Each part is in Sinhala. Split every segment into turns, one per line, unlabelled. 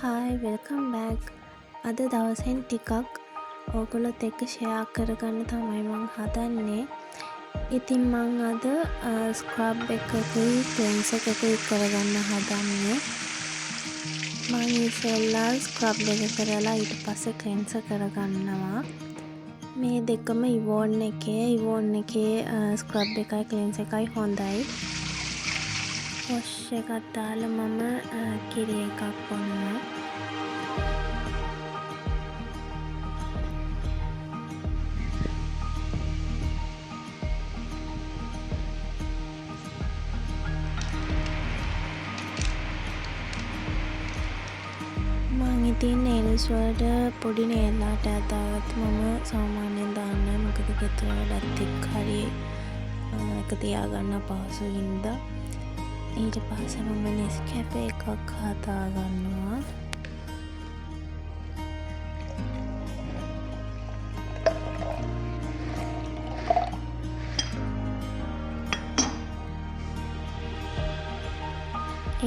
Hi welcome back. අද දවසෙන් ටිකක් ඕගොල්ලොත් එක්ක ෂෙයා කරගන්න තමයි මං හදන්නේ. ඉතින් මං අද ස්ක්‍රබ් එකකුයි ක්ලෙන්සර් එකකුයි කරගන්න හදන්නේ. මං ඉස්සෙල්ලා ස්ක්‍රබ් එක කරලා ඊට පස්සේ ක්ලෙන්සර් කරගන්නවා. මේ දෙකම ඉවෝන් එකේ ස්ක්‍රබ් එකයි ක්ලෙන්සර් එකයි හොඳයි. වොෂ් එකක් දාලා මම කිරි එකක් බොනවා. මං ඉතින් නේල්ස් වලට පොඩි නේල් ආර්ට් එකක් දාගත්තා. මම සාමාන්‍යයෙන් දාන්නේ මොකද ගෙදර වැඩත් එක්ක හරි එක තියාගන්න අපහසු හින්දා. ඊට පස්සේ මම නෙස්කැෆේ එකක් හදා ගන්නවා.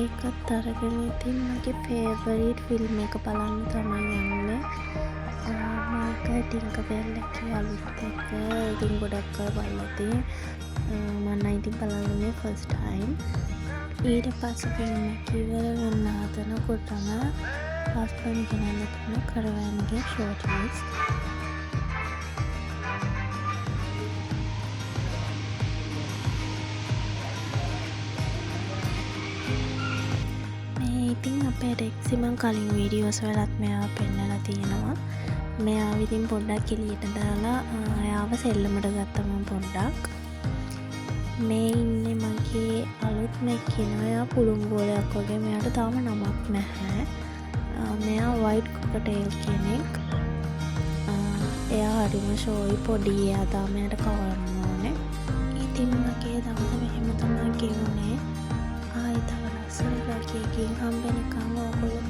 ඒකත් අරගෙන ඉතින් මගේ ෆේවරිට් ෆිල්ම් එක බලන්න තමයි යන්නේ. මේක ටින්කර්බෙල් එකේ අලුත් එක. ඉතින් ගොඩක් අය බලලා තියෙන. මම ඉතින් බලන්නේ ෆස්ට් ටයිම්. ඊට පස්සේ ෆිල්ම් එක ඉවර වෙන්න හදනකොටම හස්බන්ඩ් ගෙනල්ලා දුන්න කරවැන්ගේ ෂෝට් ලිස්ට්. ඉතින් අපේ රෙක්සි මං කලින් වීඩියෝස් වලත් මෙයාව පෙන්නලා තියෙනවා. මෙයාව ඉතින් පොඩ්ඩක් එළියට දාලා එයාව සෙල්ලමට ගත්තා මම පොඩ්ඩක්. මේ ඉන්නේ මගේ අලුත්ම එක්කෙනා. එයා පුළුංගෝලයක් වගේ. මෙයාට තාම නමක් නැහැ. මෙයා වයිට් කොකටේල් කෙනෙක්. එයා හරිම ෂෝයි පොඩි. එයා තාම එයාට කවන්න ඕනේ. ඉතින් මගේ දවස මෙහෙම තමයි ගෙවුනේ. ආයි තව ලස්සන වගේකින් හම්බෙනකම් ඔයගොල්ලෝ